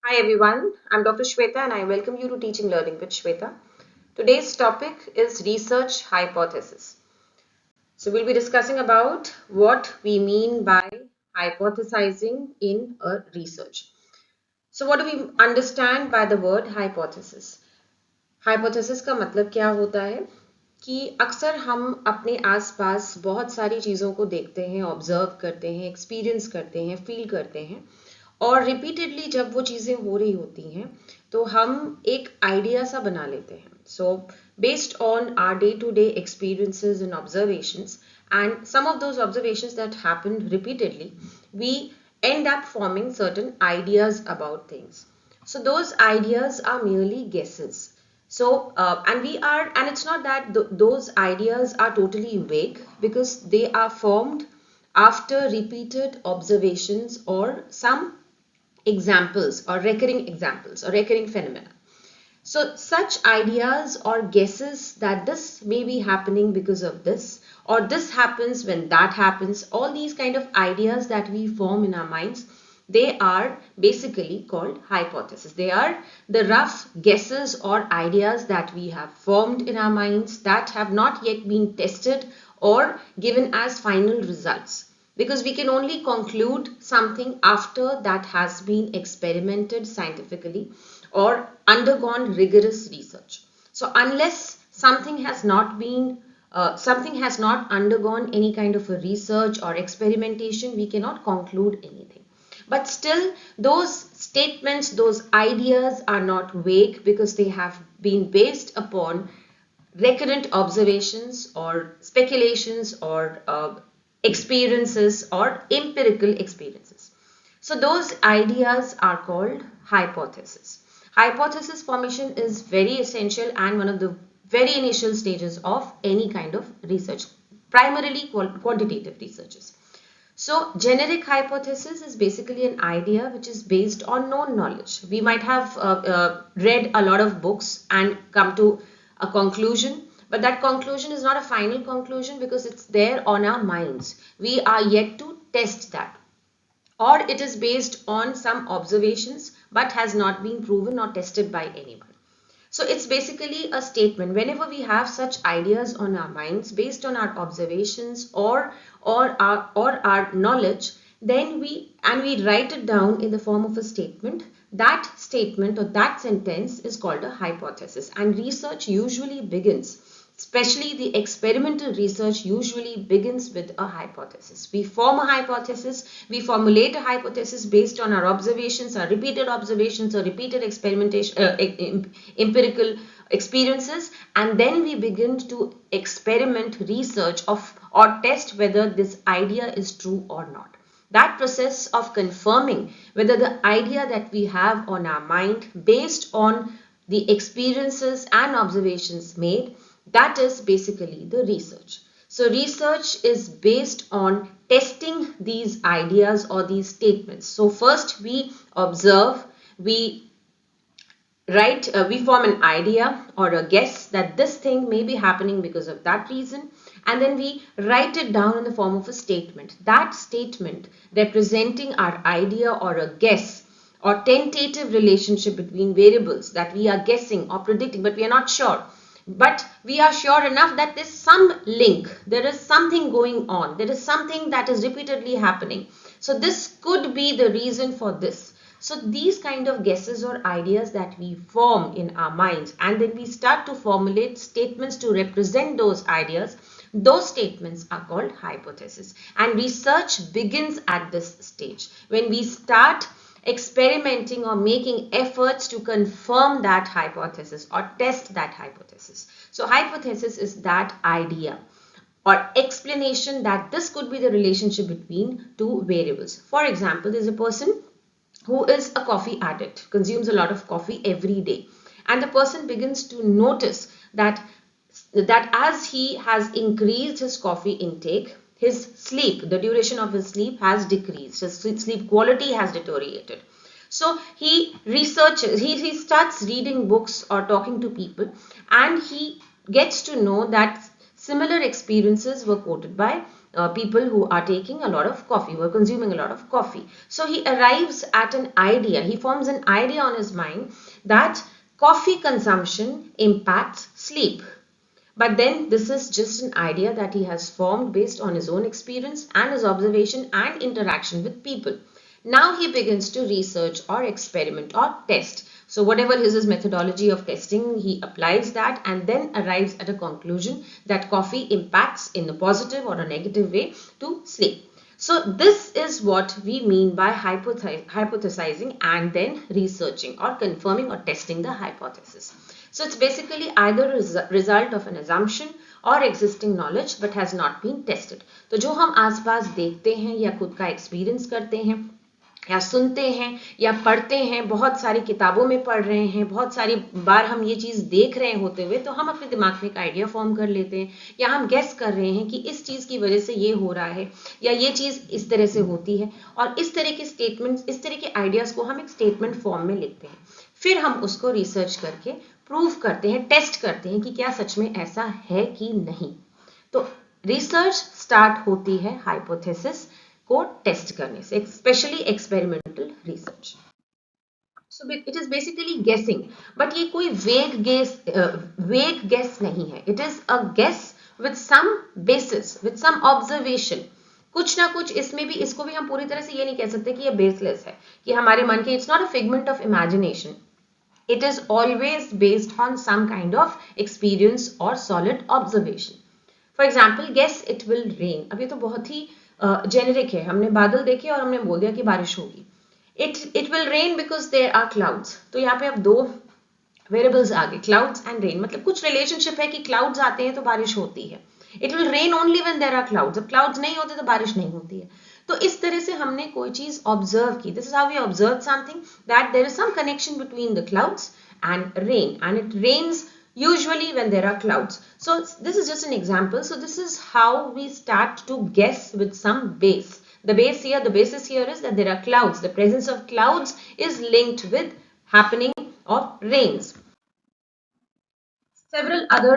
Hi everyone, I'm Dr. Shweta and I welcome you to Teaching Learning with Shweta. Today's topic is research hypothesis. So we'll be discussing about what we mean by hypothesizing in a research. So what do we understand by the word hypothesis? Hypothesis का मतलब क्या होता है कि अक्सर हम अपने आसपास बहुत सारी चीज़ों को देखते हैं, ऑब्जर्व करते हैं, एक्सपीरियंस करते हैं, फील करते हैं और रिपीटेडली जब वो चीज़ें हो रही होती हैं तो हम एक आइडिया सा बना लेते हैं. So based on our day to day experiences and observations and some of those observations that happen repeatedly, we end up forming certain ideas about things. So those ideas are merely guesses. And it's not that those ideas are totally vague because they are formed after repeated observations or some examples or recurring phenomena. So such ideas or guesses that this may be happening because of this or this happens when that happens, all these kind of ideas that we form in our minds, they are basically called hypotheses. They are the rough guesses or ideas that we have formed in our minds that have not yet been tested or given as final results, because we can only conclude something after that has been experimented scientifically or undergone rigorous research. So unless something has not undergone any kind of a research or experimentation, we cannot conclude anything. But still, those statements, those ideas are not vague because they have been based upon recurrent observations or speculations or experiences or empirical experiences. So those ideas are called hypotheses. Hypothesis formation is very essential and one of the very initial stages of any kind of research, primarily quantitative researches. So generic hypothesis is basically an idea which is based on known knowledge. We might have read a lot of books and come to a conclusion, but that conclusion is not a final conclusion because it's there on our minds. We are yet to test that. Or it is based on some observations but has not been proven or tested by anyone. So it's basically a statement. Whenever we have such ideas on our minds based on our observations or our knowledge, then we write it down in the form of a statement. That statement or that sentence is called a hypothesis. And research usually begins, especially the experimental research usually begins with a hypothesis. We form a hypothesis, we formulate a hypothesis based on our observations, our repeated observations or repeated experimentation, empirical experiences, and then we begin to experiment, research of or test whether this idea is true or not. That process of confirming whether the idea that we have on our mind based on the experiences and observations made, that is basically the research. So research is based on testing these ideas or these statements. So first we observe, we we form an idea or a guess that this thing may be happening because of that reason, and then we write it down in the form of a statement. That statement representing our idea or a guess or tentative relationship between variables that we are guessing or predicting, but we are not sure. But we are sure enough that there's some link, there is something going on, there is something that is repeatedly happening. So this could be the reason for this. So these kind of guesses or ideas that we form in our minds, and then we start to formulate statements to represent those ideas, those statements are called hypotheses. And research begins at this stage when we start experimenting or making efforts to confirm that hypothesis or test that hypothesis. So hypothesis is that idea or explanation that this could be the relationship between two variables. For example, there's a person who is a coffee addict, consumes a lot of coffee every day, and the person begins to notice that as he has increased his coffee intake, his sleep, the duration of his sleep has decreased, his sleep quality has deteriorated. So he researches, he starts reading books or talking to people, and he gets to know that similar experiences were quoted by people who are taking a lot of coffee, who are consuming a lot of coffee. So he arrives at an idea, he forms an idea on his mind that coffee consumption impacts sleep. But then this is just an idea that he has formed based on his own experience and his observation and interaction with people. Now he begins to research or experiment or test. So whatever is his methodology of testing, he applies that and then arrives at a conclusion that coffee impacts in a positive or a negative way to sleep. So this is what we mean by hypothesizing and then researching or confirming or testing the hypothesis. So it's basically either a result of an assumption और existing knowledge but has not been tested. तो जो हम आसपास देखते हैं या खुद का एक्सपीरियंस करते हैं या सुनते हैं या पढ़ते हैं, बहुत सारी किताबों में पढ़ रहे हैं, बहुत सारी बार हम ये चीज़ देख रहे होते हुए तो हम अपने दिमाग में एक आइडिया फॉर्म कर लेते हैं या हम गेस कर रहे हैं कि इस चीज़ की वजह से ये हो रहा है या ये चीज़ इस तरह से होती है, और इस तरह के स्टेटमेंट्स, इस तरह के आइडियाज़ को हम एक स्टेटमेंट फॉर्म में लिखते हैं. फिर हम उसको रिसर्च करके प्रूव करते हैं, टेस्ट करते हैं कि क्या सच में ऐसा है कि नहीं. तो रिसर्च स्टार्ट होती है हाइपोथेसिस को टेस्ट करने से, specially experimental research. So it is basically guessing, but ये कोई वेग गेस नहीं है. It is a guess with some basis, with some observation. कुछ ना कुछ इसमें भी, इसको भी हम पूरी तरह से ये नहीं कह सकते कि ये बेसलेस है, कि हमारे मन के, it's not a figment of imagination. It is always based on some kind of experience or solid observation. For example, guess it will rain. अब ये तो बहुत ही जेनेरिक है, हमने बादल देखे और हमने बोल दिया कि बारिश होगी. It will rain because there are clouds. तो यहाँ पे अब दो वेरिएबल्स आ गए, clouds and rain. मतलब कुछ रिलेशनशिप है कि clouds आते हैं तो बारिश होती है. It will rain only when there are clouds. जब clouds नहीं होते तो बारिश नहीं होती है. तो इस तरह से हमने कोई चीज ऑब्जर्व की. This is how we observe something, that there is some connection between the clouds and rain, and it rains usually when there are clouds. So this is just an example. So this is how we start to guess with some base. The basis here is that there are clouds. The presence of clouds is linked with happening of rains. Several other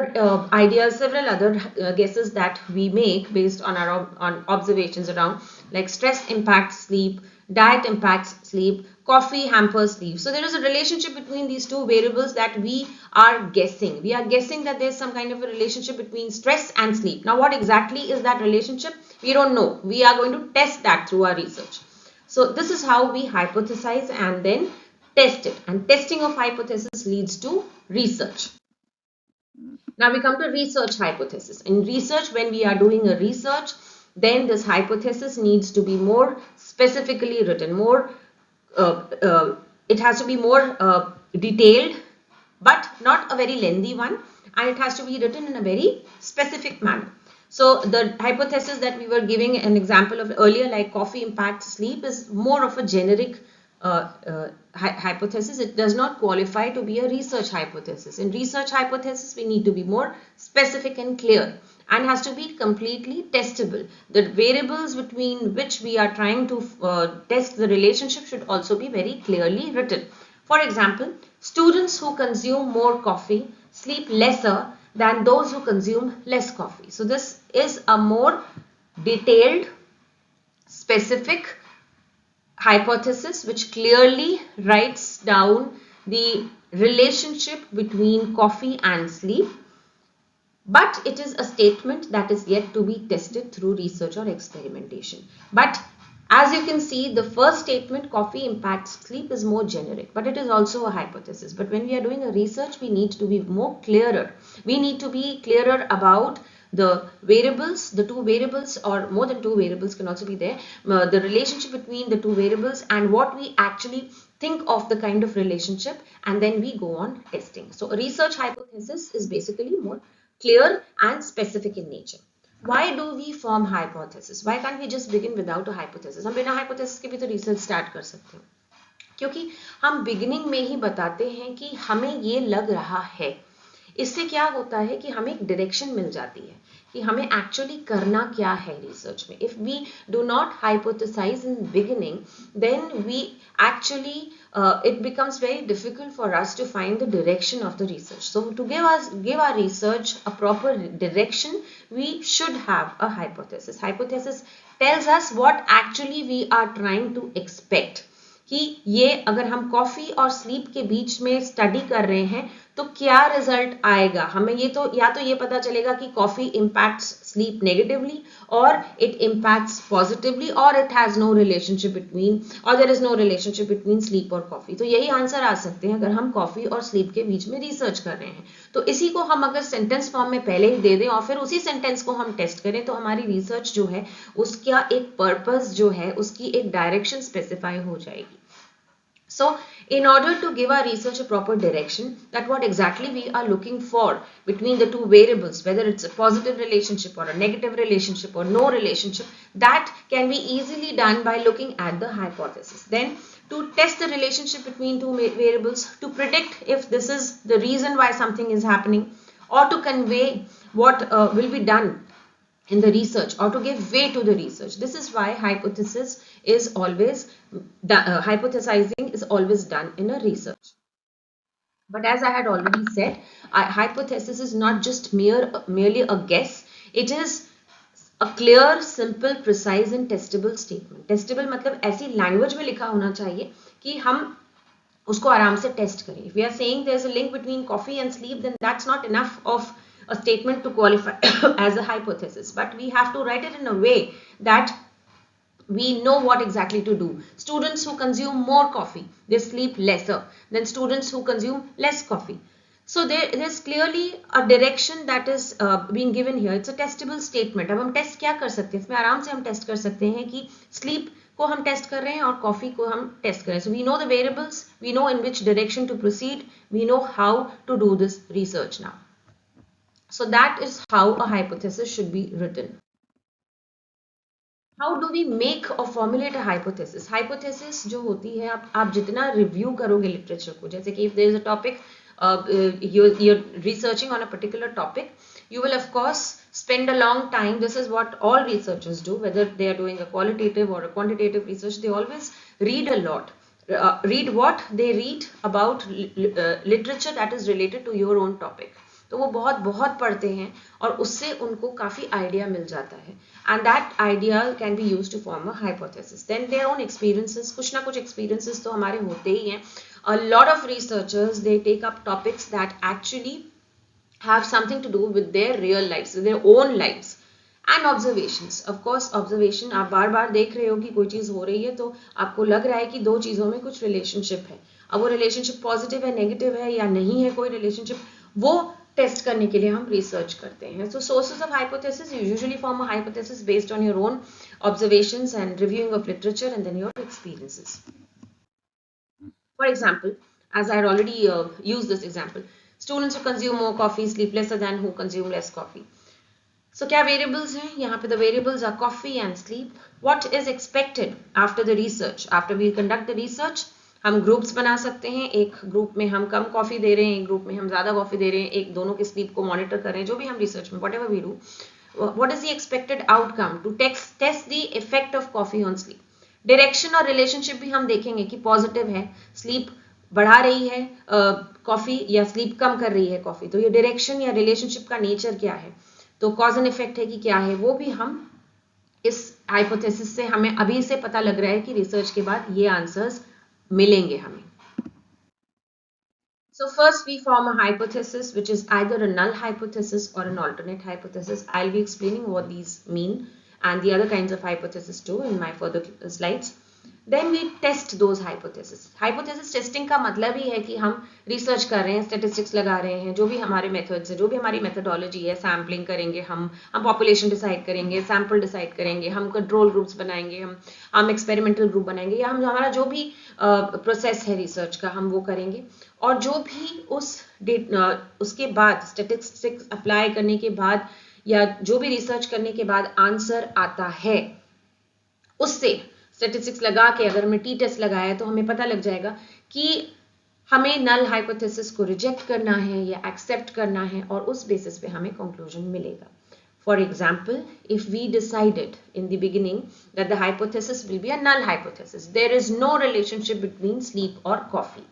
ideas, several other guesses that we make based on our observations around, like stress impacts sleep, diet impacts sleep, coffee hampers sleep. So there is a relationship between these two variables that we are guessing. We are guessing that there's some kind of a relationship between stress and sleep. Now what exactly is that relationship? We don't know. We are going to test that through our research. So this is how we hypothesize and then test it. And testing of hypothesis leads to research. Now we come to research hypothesis. In research, when we are doing a research, then this hypothesis needs to be more specifically written, it has to be more detailed, but not a very lengthy one, and it has to be written in a very specific manner. So the hypothesis that we were giving an example of earlier, like coffee impacts sleep, is more of a generic hypothesis. It does not qualify to be a research hypothesis. In research hypothesis, we need to be more specific and clear, and has to be completely testable. The variables between which we are trying to test the relationship should also be very clearly written. For example, students who consume more coffee sleep lesser than those who consume less coffee. So this is a more detailed, specific hypothesis which clearly writes down the relationship between coffee and sleep, but it is a statement that is yet to be tested through research or experimentation. But as you can see, the first statement, coffee impacts sleep, is more generic, but it is also a hypothesis. But when we are doing a research, we need to be more clearer. We need to be clearer about the variables, the two variables, or more than two variables can also be there, the relationship between the two variables and what we actually think of the kind of relationship, and then we go on testing. So a research hypothesis is basically more clear and specific in nature. Why do we form hypothesis? Why can't we just begin without a hypothesis? हम बिना hypothesis के भी तो research start कर सकते हैं, क्योंकि हम beginning में ही बताते हैं कि हमें ये लग रहा है. इससे क्या होता है कि हमें एक डायरेक्शन मिल जाती है कि हमें एक्चुअली करना क्या है रिसर्च में. If we do not hypothesize in beginning, then we actually it becomes very difficult for us to find the direction of the research. So to give our research a proper direction, we should have a hypothesis. Hypothesis tells us what actually we are trying to expect. कि ये अगर हम coffee और sleep के बीच में study कर रहे हैं तो क्या रिजल्ट आएगा. हमें ये तो या तो ये पता चलेगा कि कॉफी इम्पैक्ट्स स्लीप नेगेटिवली और इट इम्पैक्ट्स पॉजिटिवली और it has no relationship between और there is no relationship between sleep और कॉफी. तो यही आंसर आ सकते हैं अगर हम कॉफी और स्लीप के बीच में रिसर्च कर रहे हैं. तो इसी को हम अगर सेंटेंस फॉर्म में पहले ही दे दें और फिर उसी सेंटेंस को हम टेस्ट करें तो हमारी रिसर्च जो है उसका एक पर्पस जो है उसकी एक डायरेक्शन स्पेसिफाई हो जाएगी. So in order to give our research a proper direction, that what exactly we are looking for between the two variables, whether it's a positive relationship or a negative relationship or no relationship, that can be easily done by looking at the hypothesis. Then to test the relationship between two variables, to predict if this is the reason why something is happening, or to convey what will be done in the research or to give way to the research. This is why hypothesis is always hypothesizing is always done in a research. But as I had already said, a hypothesis is not just merely a guess. It is a clear, simple, precise and testable statement. Testable मतलब ऐसी language में लिखा होना चाहिए कि हम उसको आराम से टेस्ट करें. If we are saying there is a link between coffee and sleep, then that's not enough of a statement to qualify as a hypothesis. But we have to write it in a way that we know what exactly to do. Students who consume more coffee, they sleep lesser than students who consume less coffee. So there's clearly a direction that is being given here. It's a testable statement. अब हम test क्या कर सकते हैं? इसमें आराम से हम टेस्ट कर सकते हैं कि sleep को हम टेस्ट कर रहे हैं और कॉफी को हम टेस्ट कर रहे हैं. So we know the variables, we know in which direction to proceed, we know how to do this research now. So that is how a hypothesis should be written. How do we make or formulate a hypothesis? Hypothesis जो होती है आप जितना review करोगे literature को, जैसे कि if there is a topic you're researching on a particular topic, you will of course spend a long time. This is what all researchers do, whether they are doing a qualitative or a quantitative research. They always read a lot. Read what? They read about literature that is related to your own topic. तो वो बहुत बहुत पढ़ते हैं और उससे उनको काफ़ी आइडिया मिल जाता है. And that idea can be use to form a hypothesis. Then their own experiences, कुछ ना कुछ एक्सपीरियंसेस तो हमारे होते ही हैं. A lot of researchers they take up topics that actually have something to do with their real lives, their own lives. And observations, of course observation, आप बार बार देख रहे हो कि कोई चीज़ हो रही है तो आपको लग रहा है कि दो चीज़ों में कुछ रिलेशनशिप है. अब वो रिलेशनशिप पॉजिटिव है, नेगेटिव है या नहीं है कोई रिलेशनशिप, वो टेस्ट करने के लिए हम रिसर्च करते हैं. So sources of hypothesis, you usually form a hypothesis based on your own observations and reviewing of literature and then your experiences. For example, as I had already used this example, students who consume more coffee sleep lesser than who consume less coffee. So क्या variables हैं यहाँ पे? The variables are coffee and sleep. What is expected after the research? After we conduct the research, हम groups बना सकते हैं. एक group में हम कम कॉफ़ी दे रहे हैं, एक ग्रुप में हम ज़्यादा कॉफ़ी दे रहे हैं, एक दोनों के स्लीप को मॉनिटर कर रहे हैं. जो भी हम रिसर्च में whatever we do, what is the expected outcome to test the effect of coffee on sleep. Direction और रिलेशनशिप भी हम देखेंगे कि पॉजिटिव है, स्लीप बढ़ा रही है कॉफ़ी या स्लीप कम कर रही है कॉफ़ी, तो ये डायरेक्शन या रिलेशनशिप का नेचर क्या है, तो कॉज एंड इफेक्ट है कि क्या है, वो भी हम इस हाइपोथेसिस से हमें अभी से पता लग रहा है कि रिसर्च के बाद ये आंसर्स मिलेंगे हमें. So first we form a hypothesis which is either a null hypothesis or an alternate hypothesis. I'll be explaining what these mean and the other kinds of hypothesis too in my further slides. Then we test those hypotheses. Hypothesis testing का मतलब ही है कि हम research कर रहे हैं, statistics लगा रहे हैं, जो भी हमारे मेथड्स है, जो भी हमारी मेथडोलॉजी है, सैम्पलिंग करेंगे, हम पॉपुलेशन डिसाइड करेंगे, सैम्पल डिसाइड करेंगे, हम कंट्रोल ग्रुप्स बनाएंगे, हम एक्सपेरिमेंटल ग्रुप बनाएंगे, या हम हमारा जो भी प्रोसेस है रिसर्च का हम वो करेंगे. और जो भी उसके बाद स्टेटिस्टिक्स अप्लाई करने के बाद या जो भी रिसर्च करने के बाद आंसर आता है, उससे स्टेटिस्टिक्स लगा के अगर हमने टी टेस्ट लगाया तो हमें पता लग जाएगा कि हमें नल हाइपोथेसिस को रिजेक्ट करना है या एक्सेप्ट करना है और उस बेसिस पे हमें कंक्लूजन मिलेगा. For example, if we decided in the beginning that the hypothesis will be a null hypothesis, there is no relationship between sleep or coffee.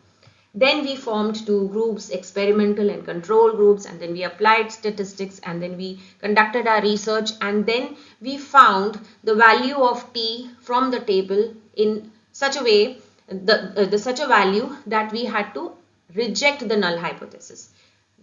Then we formed two groups, experimental and control groups, and then we applied statistics, and then we conducted our research, and then we found the value of T from the table in such a way, such a value that we had to reject the null hypothesis.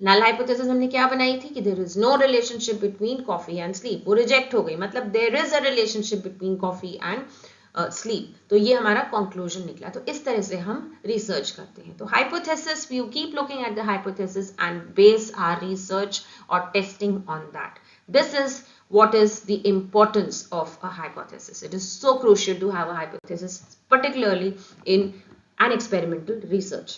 Null hypothesis हमने क्या बनाई थी कि there is no relationship between coffee and sleep, वो reject हो गई. मतलब there is a relationship between coffee and sleep. तो ये हमारा कंक्लूजन निकला. तो इस तरह से हम रिसर्च करते हैं. तो hypothesis, we keep looking at the hypothesis and base our research और testing on that. This is what is the importance of a hypothesis. It is so crucial to have a hypothesis, particularly in an experimental research.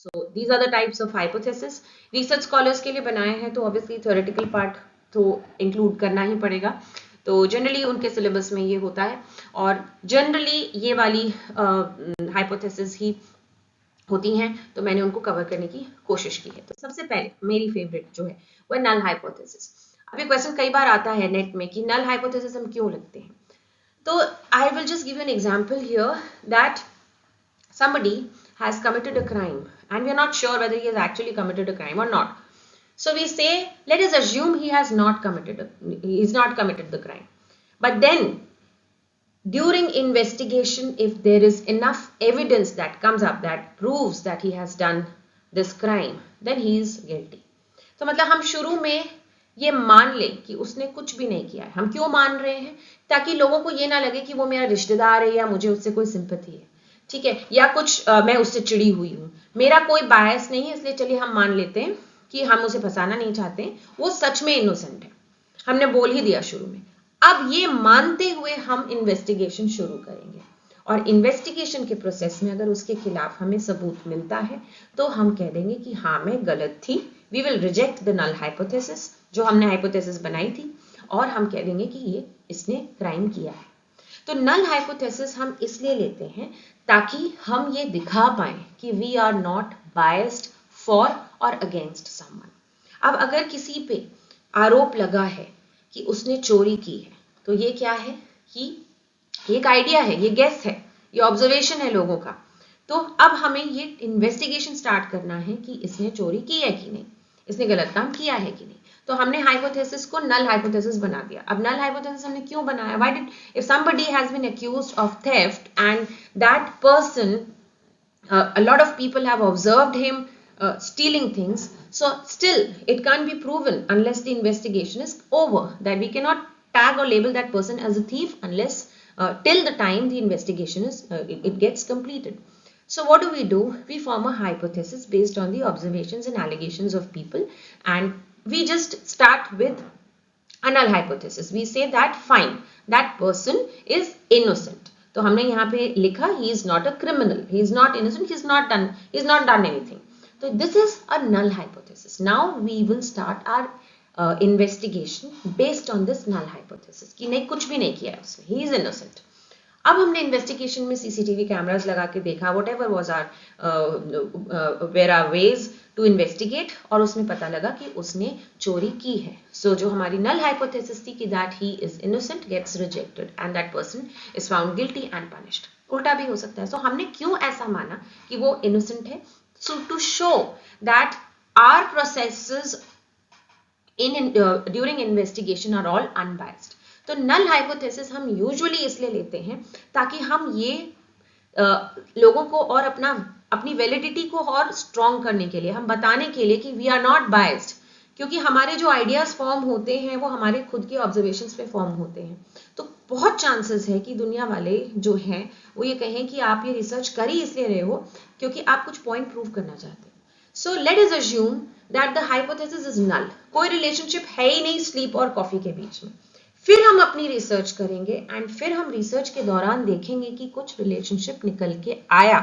So these are the types of hypothesis. Research scholars के लिए बनाए हैं तो obviously theoretical part तो include करना ही पड़ेगा. तो generally उनके सिलेबस में ये होता है और जनरली ये वाली हाइपोथेसिस ही होती हैं, तो मैंने उनको कवर करने की कोशिश की है. तो सबसे पहले मेरी फेवरेट जो है वह नल हाइपोथेसिस. अब ये क्वेश्चन कई बार आता है नेट में कि नल हाइपोथेसिस हम क्यों लिखते हैं. तो I will just give you an example here that somebody has committed a crime and we are not sure whether he has actually committed a crime or not. So we say, let us assume he has not committed the crime. But then during investigation, if there is enough evidence that comes up that proves that he has done this crime, then he is guilty. तो मतलब हम शुरू में ये मान ले कि उसने कुछ भी नहीं किया है. हम क्यों मान रहे हैं? ताकि लोगों को ये ना लगे कि वो मेरा रिश्तेदार है या मुझे उससे कोई सिंपैथी है, ठीक है, या कुछ मैं उससे चिड़ी हुई हूँ, मेरा कोई बायस नहीं है, इसलिए चलिए हम मान लेते हैं कि हम उसे फंसाना नहीं चाहते, वो सच में इनोसेंट है. हमने बोल ही दिया शुरू में. अब ये मानते हुए हम इन्वेस्टिगेशन शुरू करेंगे और इन्वेस्टिगेशन के प्रोसेस में अगर उसके खिलाफ हमें सबूत मिलता है तो हम कह देंगे कि हाँ मैं गलत थी. We will reject the null hypothesis, जो हमने हाइपोथेसिस बनाई थी, और हम कह देंगे कि ये इसने क्राइम किया है. तो नल हाइपोथेसिस हम इसलिए लेते हैं ताकि हम ये दिखा पाएं कि we are not biased for और अगेंस्ट समवन. अब अगर किसी पे आरोप लगा है कि उसने चोरी की है, तो ये क्या है कि एक आइडिया है, ये गेस है, ये ऑब्जर्वेशन है लोगों का. तो अब हमें ये इन्वेस्टिगेशन स्टार्ट करना है कि इसने चोरी की है कि नहीं, इसने गलत काम किया है कि नहीं. तो हमने हाइपोथेसिस को नल हाइपोथेसिस बना दिया. अब नल हाइपोथेसिस हमने क्यों बनाया? Why did, if somebody has been accused of theft and that person, a lot of people have observed him stealing things, so still it can't be proven unless the investigation is over, that we cannot tag or label that person as a thief unless till the time the investigation is it gets completed. So what do? We form a hypothesis based on the observations and allegations of people, and we just start with a null hypothesis. We say that fine, that person is innocent. तो हमने यहाँ पे लिखा he is not a criminal, he is not innocent, he is not done anything. So this is a null hypothesis. Now we will start our investigation based on this null hypothesis कि नहीं, कुछ भी नहीं किया है उसने, he is innocent. अब हमने इन्वेस्टिगेशन में सीसीटीवी कैमरास लगा के देखा, whatever was our ways to investigate, और उसमें पता लगा कि उसने चोरी की है. सो जो हमारी नल हाइपोथेसिस थी कि that he is innocent gets rejected and that person is found guilty and punished. उल्टा भी हो सकता है. सो हमने क्यों ऐसा माना कि वो इनोसेंट है? So to show that our processes during investigation are all unbiased. तो नल हाइपोथेसिस हम यूजुअली इसलिए लेते हैं ताकि हम ये लोगों को और अपनी वैलिडिटी को और स्ट्रॉन्ग करने के लिए, हम बताने के लिए कि वी आर नॉट बायस्ड, क्योंकि हमारे जो आइडियाज फॉर्म होते हैं वो हमारे खुद के ऑब्जर्वेशंस पे फॉर्म होते हैं. तो बहुत चांसेस है कि दुनिया वाले जो हैं वो ये कहें कि आप ये रिसर्च कर ही इसलिए रहे हो क्योंकि आप कुछ पॉइंट प्रूव करना चाहते हैं. So let us assume that the hypothesis is null, कोई रिलेशनशिप है ही नहीं स्लीप और कॉफी के बीच में. फिर हम अपनी रिसर्च करेंगे एंड फिर हम रिसर्च के दौरान देखेंगे कि कुछ रिलेशनशिप निकल के आया,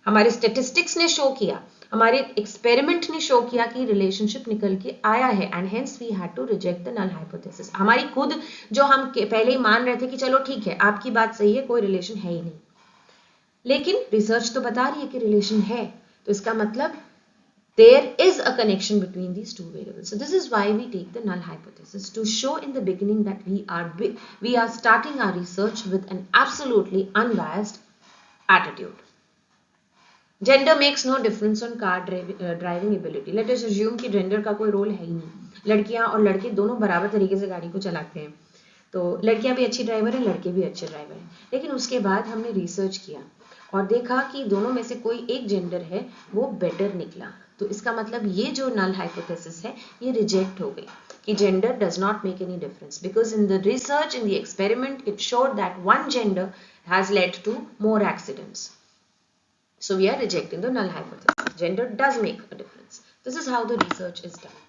हमारे स्टेटिस्टिक्स ने शो किया, हमारे एक्सपेरिमेंट ने शो किया कि रिलेशनशिप निकल के आया है, and hence we had to reject the null hypothesis. हमारी खुद जो हम पहले ही मान रहे थे कि चलो ठीक है आपकी बात सही है, कोई रिलेशन है ही नहीं. लेकिन रिसर्च तो बता रही है कि रिलेशन है, तो इसका मतलब there is a connection between these two variables. So this is why we take the null hypothesis, to show in the beginning that we are starting our research with an absolutely unbiased attitude. Gender makes no difference on car driving ability. Let us assume कि gender का कोई role है ही नहीं, लड़कियां और लड़के दोनों बराबर तरीके से गाड़ी को चलाते हैं, तो लड़कियां भी अच्छी ड्राइवर हैं, लड़के भी अच्छे ड्राइवर हैं। लेकिन उसके बाद हमने रिसर्च किया और देखा कि दोनों में से कोई एक जेंडर है वो बेटर निकला, तो इसका मतलब ये जो नल हाइपोथेसिस है ये रिजेक्ट हो गई कि gender does not make any difference, because in the research, in the experiment, it showed that one gender has led to more accidents. So we are rejecting the null hypothesis. Gender does make a difference. This is how the research is done.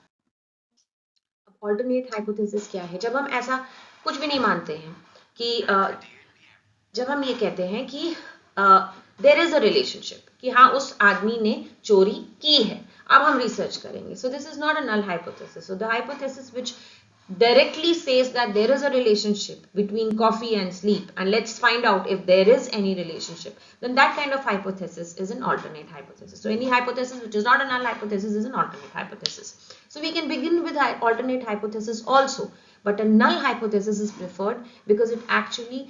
अब alternate hypothesis क्या है? जब हम ऐसा कुछ भी नहीं मानते हैं कि जब हम ये कहते हैं कि देर इज अ रिलेशनशिप, कि हाँ उस आदमी ने चोरी की है, अब हम रिसर्च करेंगे. So this is not a null hypothesis. So the hypothesis which directly says that there is a relationship between coffee and sleep, and let's find out if there is any relationship, then that kind of hypothesis is an alternate hypothesis. So any hypothesis which is not a null hypothesis is an alternate hypothesis. So we can begin with alternate hypothesis also, but a null hypothesis is preferred because it actually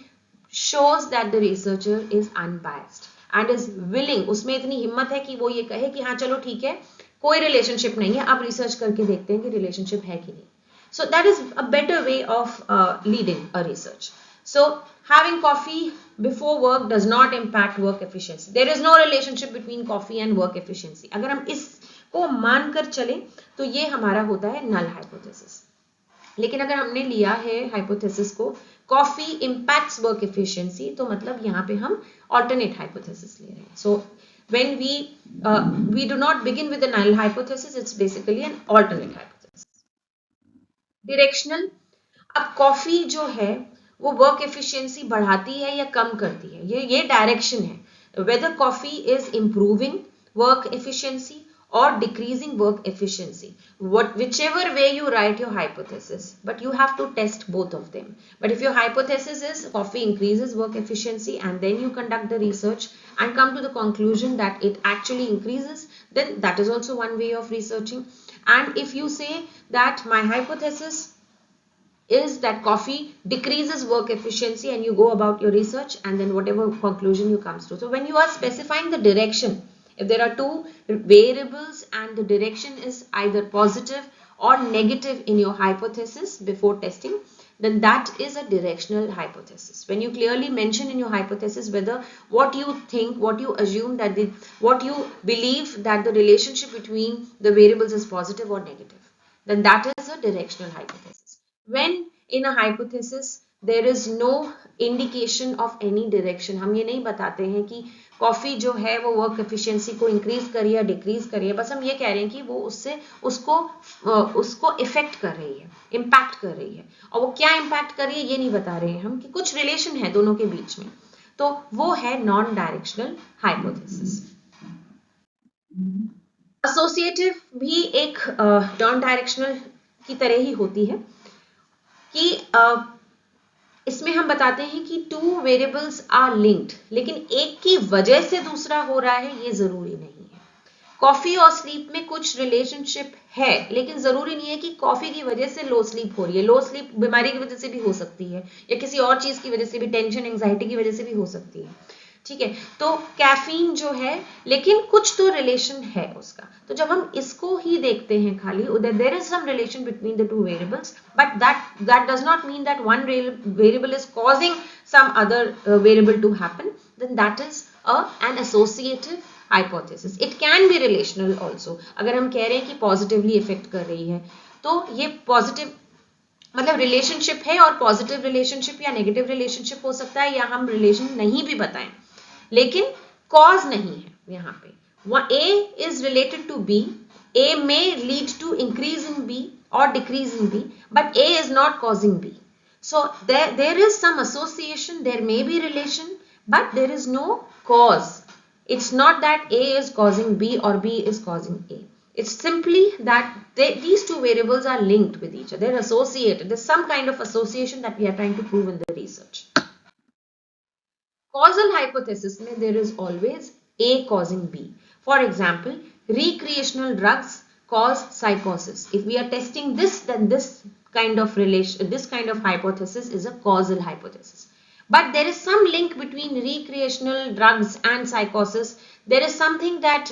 shows that the researcher is unbiased and is willing, उसमें इतनी हिम्मत है कि वो ये कहे कि हाँ चलो ठीक है कोई रिलेशनशिप नहीं है, अब रिसर्च करके देखते हैं कि रिलेशनशिप है कि नहीं. So that is a better way of leading a research. So having coffee before work does not impact work efficiency. There is no relationship between coffee and work efficiency. अगर हम इसको मानकर चलें तो ये हमारा होता है null hypothesis. लेकिन अगर हमने लिया है हाइपोथेसिस को कॉफी इम्पैक्ट्स वर्क एफिशिएंसी, तो मतलब यहाँ पे हम ऑल्टरनेट हाइपोथेसिस ले रहे हैं. So when we do not begin with a null hypothesis, it's basically an alternate hypothesis. Directional. अब कॉफी जो है वो वर्क एफिशिएंसी बढ़ाती है या कम करती है, ये डायरेक्शन है. Whether coffee is improving work efficiency or decreasing work efficiency, whichever way you write your hypothesis, but you have to test both of them. But if your hypothesis is coffee increases work efficiency and then you conduct the research and come to the conclusion that it actually increases, then that is also one way of researching. And if you say that my hypothesis is that coffee decreases work efficiency and you go about your research and then whatever conclusion you comes to. So when you are specifying the direction, if there are two variables and the direction is either positive or negative in your hypothesis before testing, then that is a directional hypothesis. When you clearly mention in your hypothesis whether what you think, what you assume that what you believe that the relationship between the variables is positive or negative, then that is a directional hypothesis. When in a hypothesis there is no indication of any direction, हम ये नहीं बताते हैं कि coffee जो है वो work efficiency को इंक्रीज करिए या डिक्रीज करिए, बस हम ये कह रहे हैं कि वो उससे उसको इफेक्ट कर रही है, इम्पैक्ट कर रही है, और वो क्या इम्पैक्ट कर रही है ये नहीं बता रहे हैं हम कि कुछ रिलेशन है दोनों के बीच में, तो वो है नॉन डायरेक्शनल हाइपोथेसिस. एसोसिएटिव भी एक नॉन डायरेक्शनल की तरह ही होती है कि इसमें हम बताते हैं कि टू वेरिएबल्स आर लिंक्ड, लेकिन एक की वजह से दूसरा हो रहा है ये जरूरी नहीं है. कॉफी और स्लीप में कुछ रिलेशनशिप है, लेकिन जरूरी नहीं है कि कॉफी की वजह से लो स्लीप हो रही है. लो स्लीप बीमारी की वजह से भी हो सकती है या किसी और चीज की वजह से भी, टेंशन एंजाइटी की वजह से भी हो सकती है. ठीक है, तो कैफीन जो है लेकिन कुछ तो रिलेशन है उसका, तो जब हम इसको ही देखते हैं खाली, there is some relation between the two variables, but that does not mean that one variable is causing some other variable to happen, then that is an associative hypothesis. It can be relational also. अगर हम कह रहे हैं कि positively effect कर रही है, तो ये पॉजिटिव मतलब रिलेशनशिप है, और पॉजिटिव रिलेशनशिप या नेगेटिव रिलेशनशिप हो सकता है, या हम रिलेशन नहीं भी बताएं, लेकिन कॉज नहीं है यहाँ पे. A is related to B, A may lead to increase in B or decrease in B, but A is not causing B. So there is some association, there may be relation, but there is no cause. It's not that A is causing B or B is causing A. It's simply that these two variables are linked with each other. They're associated. There's some kind of association that we are trying to prove in the research. Causal hypothesis में there is always A causing B. For example, recreational drugs cause psychosis. If we are testing this, then this kind of hypothesis is a causal hypothesis. But there is some link between recreational drugs and psychosis. There is something that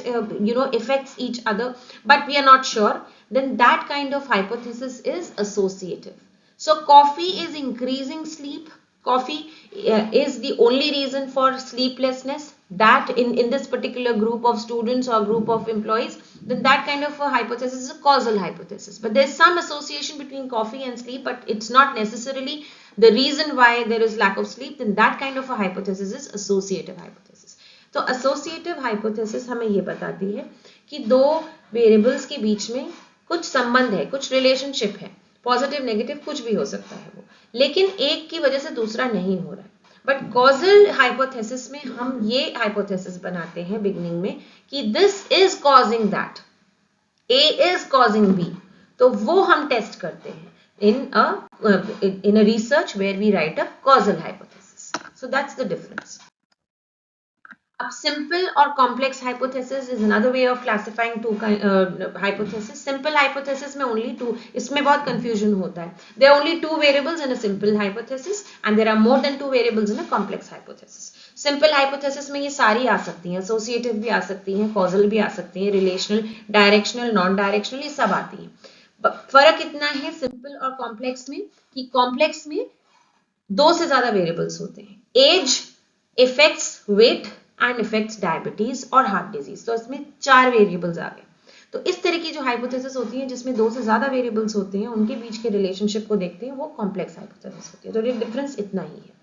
affects each other, but we are not sure. Then that kind of hypothesis is associative. So coffee is increasing sleep. Coffee is the only reason for sleeplessness, that in this particular group of students or group of employees, then that kind of a hypothesis is a causal hypothesis. But there's some association between coffee and sleep, but it's not necessarily the reason why there is lack of sleep. Then that kind of a hypothesis is associative hypothesis. तो associative hypothesis हमें ये बताती है कि दो variables के बीच में कुछ संबंध है, कुछ रिलेशनशिप है, पॉजिटिव नेगेटिव कुछ भी हो सकता है वो, लेकिन एक की वजह से दूसरा नहीं हो रहा है. बट कॉजल हाइपोथेसिस में हम ये हाइपोथेसिस बनाते हैं बिगिनिंग में कि this is causing that, A is causing B. तो वो हम टेस्ट करते हैं in a research where we write a causal hypothesis. So that's the difference. अब simple और complex hypothesis is another way of classifying two hypothesis. Simple hypothesis में only two, इसमें बहुत confusion होता है. There are only two variables in a simple hypothesis and there are more than two variables in a complex hypothesis. Simple hypothesis में ये सारी आ सकती हैं, associative भी आ सकती हैं, causal भी आ सकती हैं, relational, directional, non-directional, ये सब आती हैं. फर्क इतना है सिंपल और कॉम्प्लेक्स में कि कॉम्प्लेक्स में दो से ज्यादा वेरिएबल्स होते हैं. Age effects weight and effects diabetes और हार्ट डिजीज. तो इसमें 4 वेरिएबल्स आ गए. तो इस तरह की जो हाइपोथेसिस होती है जिसमें दो से ज्यादा वेरिएबल्स होते हैं, उनके बीच के रिलेशनशिप को देखते हैं, वो कॉम्प्लेक्स हाइपोथेसिस होती है. तो ये डिफरेंस इतना ही है.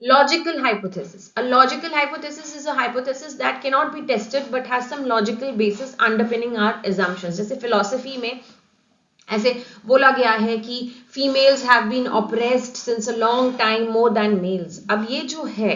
Logical hypothesis. A logical hypothesis is a hypothesis that cannot be tested but has some logical basis underpinning our assumptions. जैसे philosophy में ऐसे बोला गया है कि females have been oppressed since a long time more than males. अब ये जो है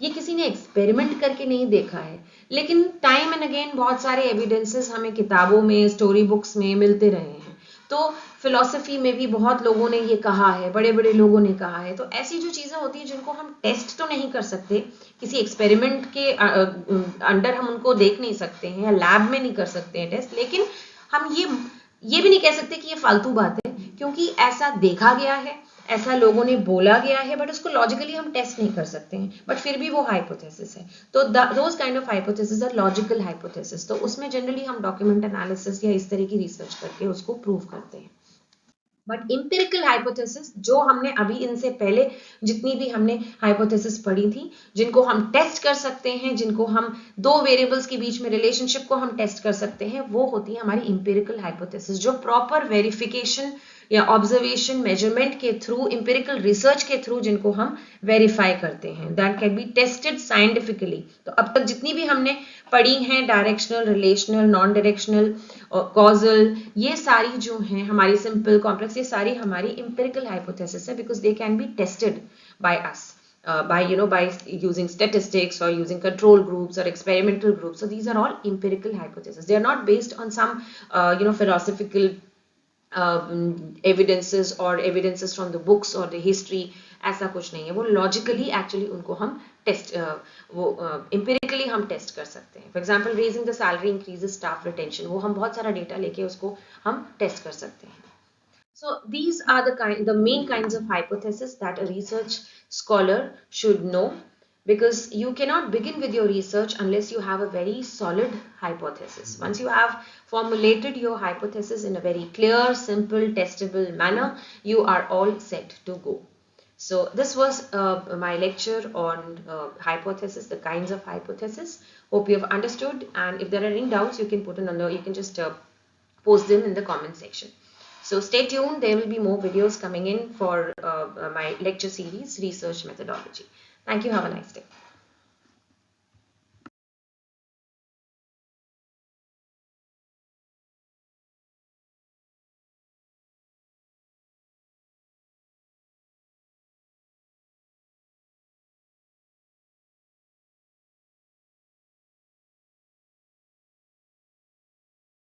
ये किसी ने एक्सपेरिमेंट करके नहीं देखा है, लेकिन टाइम एंड अगेन बहुत सारे एविडेंसेस हमें किताबों में, स्टोरी बुक्स में मिलते रहे हैं. तो फिलॉसफी में भी बहुत लोगों ने ये कहा है, बड़े बड़े लोगों ने कहा है. तो ऐसी जो चीजें होती हैं जिनको हम टेस्ट तो नहीं कर सकते, किसी एक्सपेरिमेंट के अंडर हम उनको देख नहीं सकते हैं या लैब में नहीं कर सकते हैं टेस्ट, लेकिन हम ये भी नहीं कह सकते कि ये फालतू बात है, क्योंकि ऐसा देखा गया है, ऐसा लोगों ने बोला गया है, बट उसको लॉजिकली हम टेस्ट नहीं कर सकते हैं, बट फिर भी वो हाइपोथेसिस है. तो those kind of hypothesis are logical hypothesis. तो उसमें जनरली हम डॉक्यूमेंट एनालिसिस या इस तरह की रिसर्च करके उसको प्रूव करते हैं. बट इंपेरिकल हाइपोथेसिस जो हमने अभी इनसे पहले जितनी भी हमने हाइपोथेसिस पढ़ी थी, जिनको हम टेस्ट कर सकते हैं, जिनको हम दो वेरिएबल्स के बीच में रिलेशनशिप को हम टेस्ट कर सकते हैं, वो होती है हमारी इंपेरिकल हाइपोथेसिस, जो प्रॉपर वेरिफिकेशन या ऑब्जर्वेशन मेजरमेंट के थ्रू, इंपेरिकल रिसर्च के थ्रू जिनको हम वेरीफाई करते हैं, that can be tested scientifically. तो अब तक जितनी भी हमने पढ़ी हैं, directional, relational, non directional, causal, ये सारी जो हैं हमारी सिंपल, कॉम्प्लेक्स, ये सारी हमारी इंपेरिकल हाइपोथेसिस है, because they can be tested by us by using statistics or using control groups or experimental groups. So these are all empirical hypotheses. They are not based on some philosophical evidences or evidences from the books or the history. ऐसा कुछ नहीं है. वो logically actually उनको हम test empirically हम test कर सकते हैं. For example, raising the salary increases staff retention. वो हम बहुत सारा डेटा लेके उसको हम टेस्ट कर सकते हैं. So these are the main kinds of hypotheses that a research scholar should know, because you cannot begin with your research unless you have a very solid hypothesis. Once you have formulated your hypothesis in a very clear, simple, testable manner, you are all set to go. So this was my lecture on hypothesis, the kinds of hypothesis. Hope you have understood, and if there are any doubts, you can put it you can just post them in the comment section. So stay tuned, there will be more videos coming in for my lecture series, Research Methodology. Thank you, have a nice day.